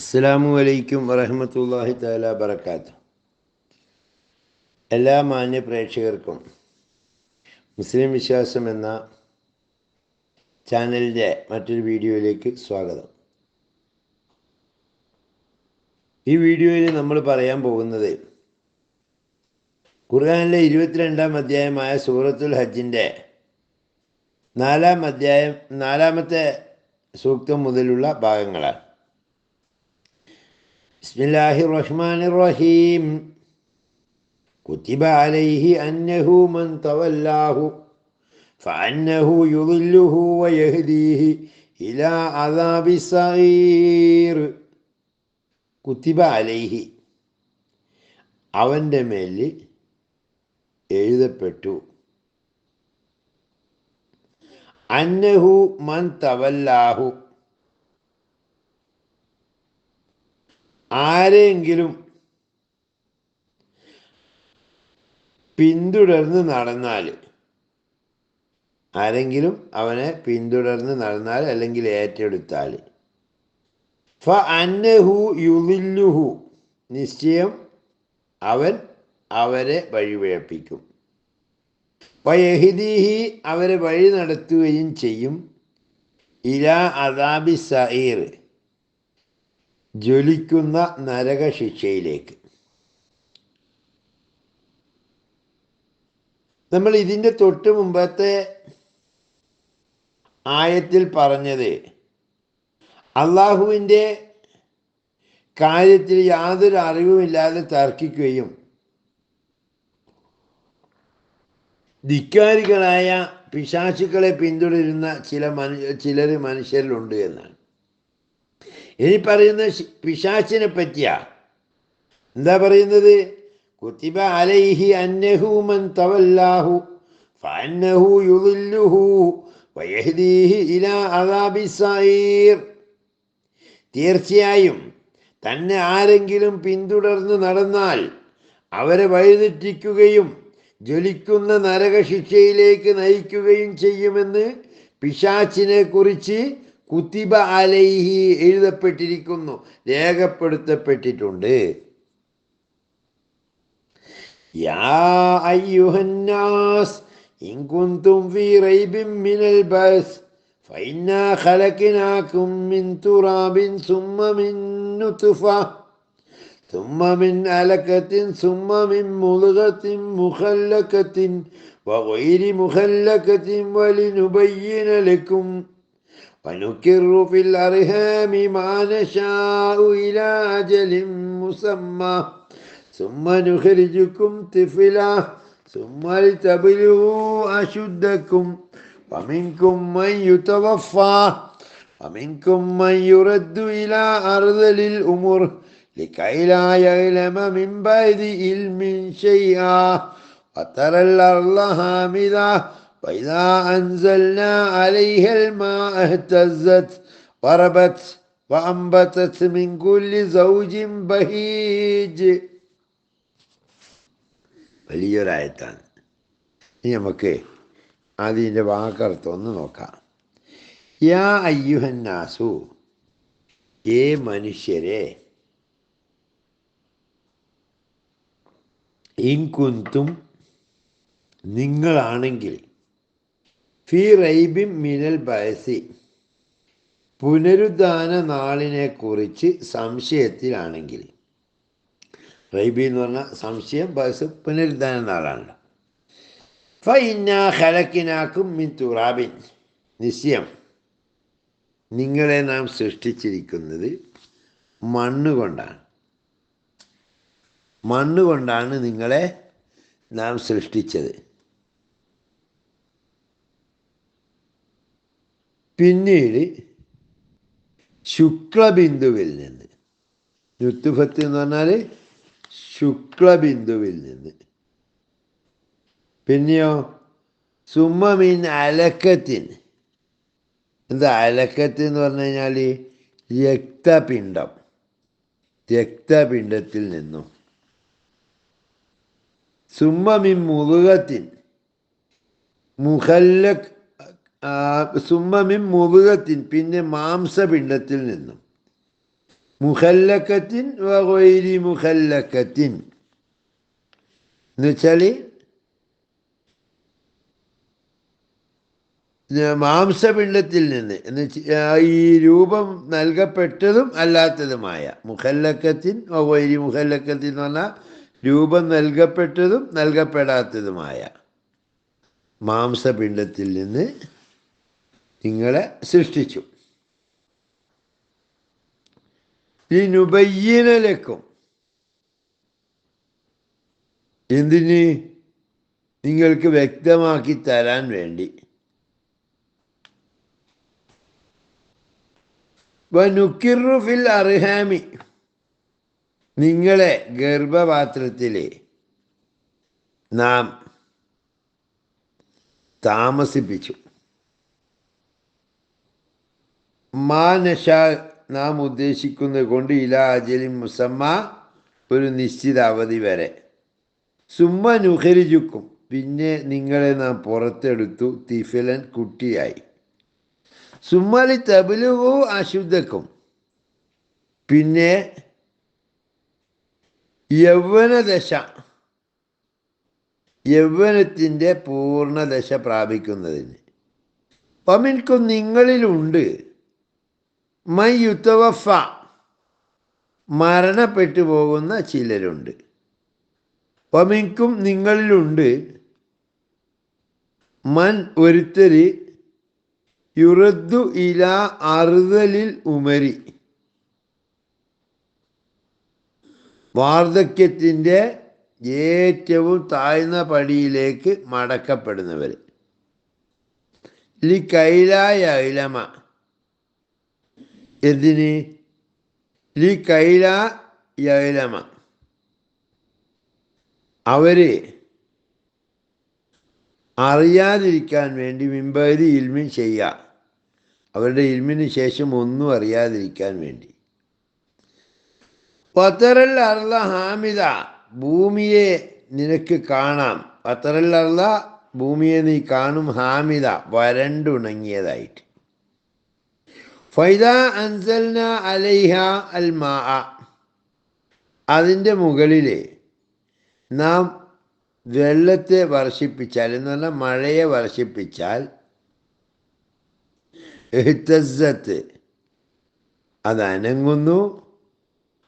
അസ്സലാമു അലൈക്കും വറഹ്മത്തുള്ളാഹി തആല ബറകാതുഹു. എല്ലാ മാന്യ പ്രേക്ഷകർക്കും മുസ്ലിം വിശ്വാസം എന്ന ചാനലിൻ്റെ മറ്റൊരു വീഡിയോയിലേക്ക് സ്വാഗതം. ഈ വീഡിയോയിൽ നമ്മൾ പറയാൻ പോകുന്നത് ഖുർആനിലെ 22-ാം അധ്യായമായ സൂറത്തുൽ ഹജ്ജിൻ്റെ 4-ാമത്തെ സൂക്തം മുതലുള്ള ഭാഗങ്ങളാണ്. ബിസ്മില്ലാഹിർ റഹ്മാനിർ റഹീം. കുതിബ അലൈഹി അന്നഹു മൻ തവല്ലാഹു ഫഅന്നഹു യുളില്ലുഹു വയഹ്ദീഹി ഇലാ അദാബിസ് സഈർ. കുതിബ അലൈഹി, അവൻ്റെ മേൽ എഴുതപ്പെട്ടു. അന്നഹു മൻ തവല്ലാഹു, ആരെങ്കിലും പിന്തുടർന്ന് നടന്നാൽ, ആരെങ്കിലും അവനെ പിന്തുടർന്ന് നടന്നാൽ അല്ലെങ്കിൽ ഏറ്റെടുത്താൽ, ഫ അന്നഹു യുളില്ലുഹു, നിശ്ചയം അവൻ അവരെ വഴിപിഴപ്പിക്കും. വയഹ്ദീഹി, അവരെ വഴി നടത്തുകയും ചെയ്യും. ഇലാ അദാബി സഈർ, ജ്വലിക്കുന്ന നരകശിക്ഷയിലേക്ക്. നമ്മൾ ഇതിൻ്റെ തൊട്ട് മുമ്പത്തെ ആയത്തിൽ പറഞ്ഞത് അള്ളാഹുവിൻ്റെ കാര്യത്തിൽ യാതൊരു അറിവുമില്ലാതെ തർക്കിക്കുകയും ധിക്കാരികളായ പിശാചുക്കളെ പിന്തുടരുന്ന ചിലർ മനുഷ്യരിലുണ്ട് എന്നാണ്. ഇനി പറയുന്ന പിശാചിനെ പറ്റിയാ. എന്താ പറയുന്നത്? കുതിബ അലൈഹി അന്നഹു മൻ തവല്ലാഹു ഫഅന്നഹു യുളില്ലുഹു വയഹ്ദീഹി ഇലാ അദാബിസ് സഈർ. തീർച്ചയായും തന്നെ ആരെങ്കിലും പിന്തുടർന്ന് നടന്നാൽ അവരെ വഴിതെറ്റിക്കുകയും ജ്വലിക്കുന്ന നരകശിക്ഷയിലേക്ക് നയിക്കുകയും ചെയ്യുമെന്ന് പിശാചിനെ കുറിച്ച് കുതിബ അലൈഹി എഴുതപ്പെട്ടിരിക്കുന്നു, രേഖപ്പെടുത്തപ്പെട്ടിട്ടുണ്ട്. യാ അയ്യുഹന്നാസ് ഇൻ കുൻതും ഫീ റൈബിൻ മിനൽ ബഅസ് ഫഇന്നാ ഖലഖനാകും മിൻ തുറാബിൻ സുമ്മ മിൻ നുത്ഫ ثم من علقة ثم من مضغة مخلقة وغير مخلقة ولنبين لكم ونقر في الأرحام ما نشاء إلى أجل مسمى ثم نخرجكم طفلا ثم لتبلغوا أشدكم ومنكم من يتوفى ومنكم من يرد إلى أرذل الأمور لكي لا يعلم من بعد علم شيئا وترى الأرض هامدة وإذا أنزلنا عليها الماء اهتزت وربت وأنبتت من كل زوج بهيج. വലിയൊരായത്താണ്. ഇനി നമുക്ക് അതിൻ്റെ വാക്കർത്ഥം ഒന്ന് നോക്കാം. യാ അയ്യുഹന്നാസു, ഏ മനുഷ്യരെ, ഇൻകുന്തും, നിങ്ങളാണെങ്കിൽ, ഫീ റൈബിൻ മിനൽ ബഅസി, പുനരുദ്ധാന നാളിനെ കുറിച്ച് സംശയത്തിലാണെങ്കിൽ. റൈബി എന്ന് പറഞ്ഞാൽ സംശയം, ബഅസ് പുനരുദ്ധാന നാളാണല്ലോ. ഫഇന്നാ ഖലഖനാകും മിൻ തുറാബിൻ, നിശ്ചയം നിങ്ങളെ നാം സൃഷ്ടിച്ചിരിക്കുന്നത് മണ്ണുകൊണ്ടാണ്. മണ്ണുകൊണ്ടാണ് നിങ്ങളെ നാം സൃഷ്ടിച്ചത്. പിന്നീട് ശുക്ലബിന്ദുവിൽ നിന്ന്, നുത്ഫത്ത് എന്ന് പറഞ്ഞാൽ ശുക്ലബിന്ദുവിൽ നിന്ന്, പിന്നെയോ സുമ്മ മിൻ അലക്കത്തിൻ. എന്താ അലക്കത്ത് എന്ന് പറഞ്ഞു കഴിഞ്ഞാൽ? രക്തപിണ്ഡം, രക്തപിണ്ഡത്തിൽ നിന്നും. സുമ്മ മിൻ മുളുകത്തിൻ, സുമ്മ മിൻ മുളുകത്തിൻ, പിന്നെ മാംസപിണ്ഡത്തിൽ നിന്നും. മുഖല്ലക്കത്തിൻ വഗൈരി മുഖല്ലക്കത്തിൻ എന്നുവെച്ചാൽ മാംസപിണ്ഡത്തിൽ നിന്ന് എന്ന് ഈ രൂപം നൽകപ്പെട്ടതും അല്ലാത്തതുമായ മുഖല്ലക്കത്തിൻ വഗൈരി മുഖല്ലക്കത്തിൻ എന്ന് പറഞ്ഞാൽ രൂപം നൽകപ്പെട്ടതും നൽകപ്പെടാത്തതുമായ മാംസപിണ്ഡത്തിൽ നിന്ന് നിങ്ങളെ സൃഷ്ടിച്ചു. ലിനുബയ്യിനലക്കും എന്തിന്? നിങ്ങൾക്ക് വ്യക്തമാക്കി തരാൻ വേണ്ടി. വനുക്കിറു ഫിൽ അർഹാമി നിങ്ങളെ ഗർഭപാത്രത്തിൽ നാം താമസിപ്പിച്ചു. മാനശ നാം ഉദ്ദേശിക്കുന്നത് കൊണ്ട് ഇലാ അജലിൻ മുസമ്മ ഒരു നിശ്ചിത അവധി വരെ. സുമ്മ നുഹരിജുക്കും പിന്നെ നിങ്ങളെ നാം പുറത്തെടുത്തു തിഫലൻ കുട്ടിയായി. സുമ്മലി തബലുഹു അശുദ്ധക്കും പിന്നെ യൗവനത്തിൻ്റെ പൂർണ്ണദശ പ്രാപിക്കുന്നതിന്. പമിൻകും നിങ്ങളിലുണ്ട് മയ്യുത്തവഫ മരണപ്പെട്ടു പോകുന്ന ചിലരുണ്ട്. പമിൻകും നിങ്ങളിലുണ്ട് മൻ ഒരുത്തര് യുറദ്ദു ഇലാ അർദലിൽ ഉമരി വാർദ്ധക്യത്തിൻ്റെ ഏറ്റവും താഴ്ന്ന പടിയിലേക്ക് മടക്കപ്പെടുന്നവർ. ലി കൈലായ ഇലമ എന്തിന്? ലി കൈലായലമ അവര് അറിയാതിരിക്കാൻ വേണ്ടി മിമ്പരി ഇൽമിൻ ചെയ്യുക, അവരുടെ ഇൽമിന് ശേഷം ഒന്നും അറിയാതിരിക്കാൻ വേണ്ടി. പത്തറൽ അർള ഹാമിദ ഭൂമിയെ നിനക്ക് കാണാം. പത്തറൽ അർള ഭൂമിയെ നീ കാണും ഹാമിദ വരണ്ടുണങ്ങിയതായിട്ട്. ഫൈദ അൻസൽന അലൈഹ അൽ മാ അതിൻ്റെ മുകളിൽ നാം വെള്ളത്തെ വർഷിപ്പിച്ചാൽ എന്ന് പറഞ്ഞാൽ മഴയെ വർഷിപ്പിച്ചാൽ എഹ്തസ്സത്ത് അത് അനങ്ങുന്നു,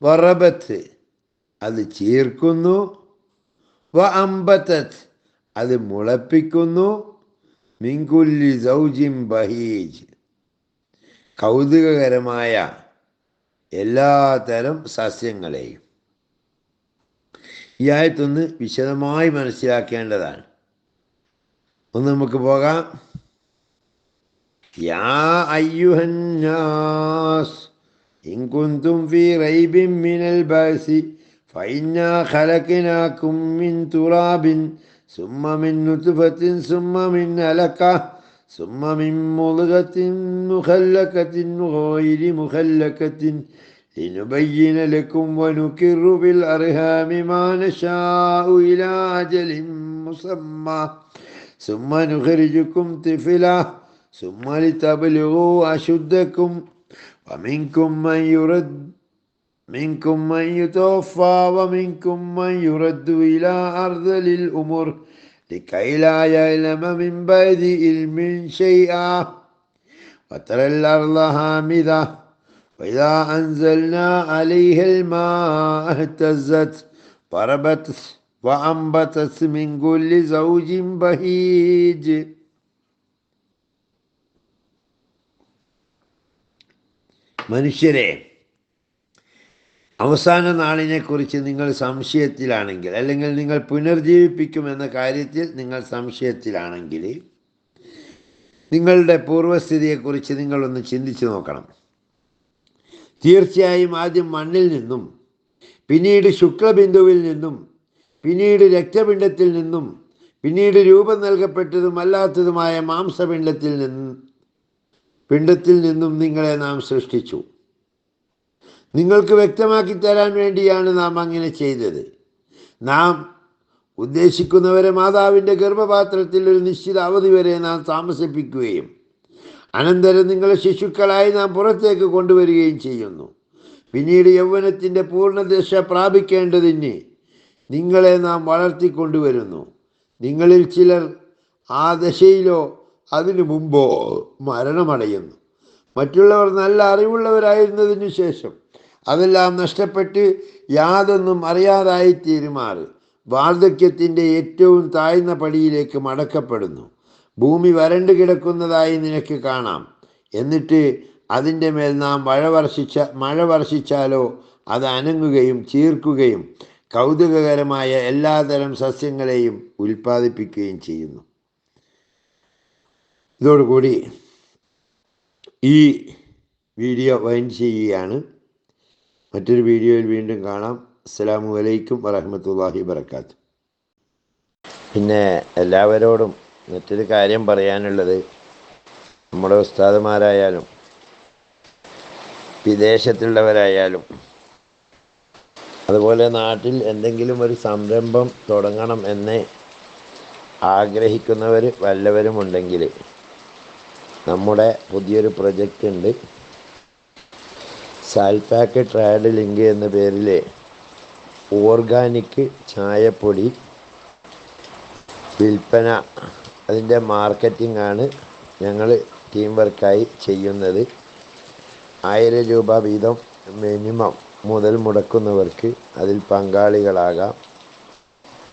വറബത്ത് അത് ചീർക്കുന്നു, വ അംബത്തത്ത് അത് മുളപ്പിക്കുന്നു, മിൻകുല്ലി സൗജിൻ ബഹീജ് കൗതുകകരമായ എല്ലാതരം സസ്യങ്ങളെയും. ഈ ആയത്തൊന്ന് വിശദമായി മനസ്സിലാക്കേണ്ടതാണ്. ഒന്ന് നമുക്ക് പോകാം. യാ അയ്യുഹന്നാസ് ഇൻ കുന്തും ഫീ റൈബിൻ മിനൽ ബഅസി ഫഇന്നാ ഖലഖനാകും മിൻ തുറാബിൻ സുമ്മ മിൻ നുത്ഫത്തിൻ സുമ്മ മിൻ അലഖ സുമ്മ മിൻ മുദ്ഗത്തിൻ മുഖല്ലഖത്തിൻ ഗൈരി മുഖല്ലഖത്തിൻ ലിനുബയ്യിന ലക്കും വനുകിറു ബിൽ അർഹാമി മാ നശാഉ ഇലാ അജലിൻ മുസമ്മ സുമ്മ നുഖരിജുക്കും തിഫ്ല സുമ്മ ലിതബ്ലുഗു അശുദ്ധക്കും വമിൻകും മൻ യുതവഫ വമിൻകും മൻ യുറദ്ദു ഇലാ അർദലിൽ ഉമൂർ لكي لا يعلم من بعد علم شيئا وترى الأرض هامدة وإذا أنزلنا عليها الماء اهتزت وربت وأنبتت من كل زوج بهيج. മനുഷ്യരെ, അവസാന നാളിനെക്കുറിച്ച് നിങ്ങൾ സംശയത്തിലാണെങ്കിൽ, അല്ലെങ്കിൽ നിങ്ങൾ പുനർജീവിപ്പിക്കുമെന്ന കാര്യത്തിൽ നിങ്ങൾ സംശയത്തിലാണെങ്കിൽ, നിങ്ങളുടെ പൂർവ്വസ്ഥിതിയെക്കുറിച്ച് നിങ്ങളൊന്ന് ചിന്തിച്ചു നോക്കണം. തീർച്ചയായും ആദ്യം മണ്ണിൽ നിന്നും, പിന്നീട് ശുക്ലബിന്ദുവിൽ നിന്നും, പിന്നീട് രക്തപിണ്ഡത്തിൽ നിന്നും, പിന്നീട് രൂപം നൽകപ്പെട്ടതും അല്ലാത്തതുമായ പിണ്ഡത്തിൽ നിന്നും നിങ്ങളെ നാം സൃഷ്ടിച്ചു. നിങ്ങൾക്ക് വ്യക്തമാക്കി തരാൻ വേണ്ടിയാണ് നാം അങ്ങനെ ചെയ്തത്. നാം ഉദ്ദേശിക്കുന്നവരെ മാതാവിൻ്റെ ഗർഭപാത്രത്തിൽ ഒരു നിശ്ചിത അവധി വരെ നാം താമസിപ്പിക്കുകയും അനന്തരം നിങ്ങളെ ശിശുക്കളായി നാം പുറത്തേക്ക് കൊണ്ടുവരികയും ചെയ്യുന്നു. പിന്നീട് യൗവനത്തിൻ്റെ പൂർണ്ണദശ പ്രാപിക്കേണ്ടതിന് നിങ്ങളെ നാം വളർത്തിക്കൊണ്ടുവരുന്നു. നിങ്ങളിൽ ചിലർ ആ ദശയിലോ അതിനു മുമ്പോ മരണമടയുന്നു. മറ്റുള്ളവർ നല്ല അറിവുള്ളവരായിരുന്നതിനു ശേഷം അതെല്ലാം നഷ്ടപ്പെട്ട് യാതൊന്നും അറിയാതായി തീരുമാറ് വാർദ്ധക്യത്തിൻ്റെ ഏറ്റവും താഴ്ന്ന പടിയിലേക്ക് മടക്കപ്പെടുന്നു. ഭൂമി വരണ്ടു കിടക്കുന്നതായി നിനക്ക് കാണാം. എന്നിട്ട് അതിൻ്റെ മേൽ നാം മഴ വർഷിച്ചാലോ അത് അനങ്ങുകയും ചീർക്കുകയും കൗതുകകരമായ എല്ലാതരം സസ്യങ്ങളെയും ഉൽപ്പാദിപ്പിക്കുകയും ചെയ്യുന്നു. ഇതോടുകൂടി ഈ വീഡിയോ വൈൻഡ് ചെയ്യുകയാണ്. മറ്റൊരു വീഡിയോയിൽ വീണ്ടും കാണാം. അസ്സലാമു അലൈക്കും വറഹ്മത്തുള്ളാഹി വബറകാതുഹു. പിന്നെ എല്ലാവരോടും മറ്റൊരു കാര്യം പറയാനുള്ളത്, നമ്മുടെ ഉസ്താദുമാരായാലും വിദേശത്തുള്ളവരായാലും അതുപോലെ നാട്ടിൽ എന്തെങ്കിലും ഒരു സംരംഭം തുടങ്ങണം എന്ന് ആഗ്രഹിക്കുന്നവർ വല്ലവരുമുണ്ടെങ്കിൽ നമ്മുടെ പുതിയൊരു പ്രൊജക്റ്റ് ഉണ്ട്. സാൽപാക്ക് ട്രേഡ് ലിങ്ക് എന്ന പേരിൽ ഓർഗാനിക് ചായപ്പൊടി വിൽപ്പന, അതിൻ്റെ മാർക്കറ്റിംഗ് ആണ് ഞങ്ങൾ ടീം വർക്കായി ചെയ്യുന്നത്. 1000 രൂപ വീതം മിനിമം മുതൽ മുടക്കുന്നവർക്ക് അതിൽ പങ്കാളികളാകാം.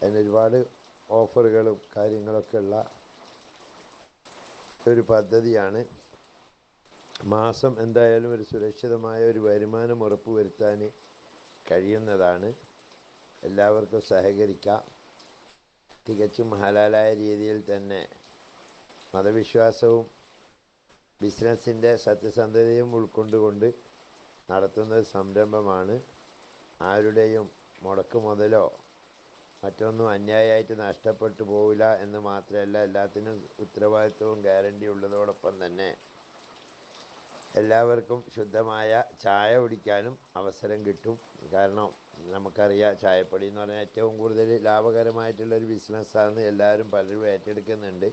അതിന് ഒരുപാട് ഓഫറുകളും കാര്യങ്ങളൊക്കെ ഉള്ള ഒരു പദ്ധതിയാണ്. മാസം എന്തായാലും ഒരു സുരക്ഷിതമായ ഒരു വരുമാനം ഉറപ്പുവരുത്താൻ കഴിയുന്നതാണ്. എല്ലാവർക്കും സഹകരിക്കാം. തികച്ചും ഹലാലായ രീതിയിൽ തന്നെ മതവിശ്വാസവും ബിസിനസ്സിൻ്റെ സത്യസന്ധതയും ഉൾക്കൊണ്ടുകൊണ്ട് നടത്തുന്ന സംരംഭമാണ്. ആരുടെയും മുടക്ക് മുതലോ മറ്റൊന്നും അന്യായമായിട്ട് നഷ്ടപ്പെട്ടു പോവില്ല എന്ന് മാത്രമല്ല, എല്ലാത്തിനും ഉത്തരവാദിത്വവും ഗ്യാരണ്ടി ഉള്ളതോടൊപ്പം തന്നെ എല്ലാവർക്കും ശുദ്ധമായ ചായ കുടിക്കാനും അവസരം കിട്ടും. കാരണം നമുക്കറിയാം, ചായപ്പൊടി എന്ന് പറഞ്ഞാൽ ഏറ്റവും കൂടുതൽ ലാഭകരമായിട്ടുള്ളൊരു ബിസിനസ്സാണ്. എല്ലാവരും പലരും ഏറ്റെടുക്കുന്നുണ്ട്.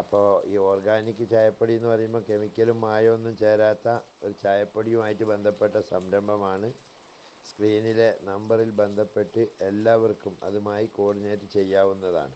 അപ്പോൾ ഈ ഓർഗാനിക് ചായപ്പൊടി എന്ന് പറയുമ്പോൾ കെമിക്കലും മായമൊന്നും ചേരാത്ത ഒരു ചായപ്പൊടിയുമായിട്ട് ബന്ധപ്പെട്ട സംരംഭമാണ്. സ്ക്രീനിലെ നമ്പറിൽ ബന്ധപ്പെട്ട് എല്ലാവർക്കും അതുമായി കോർഡിനേറ്റ് ചെയ്യാവുന്നതാണ്.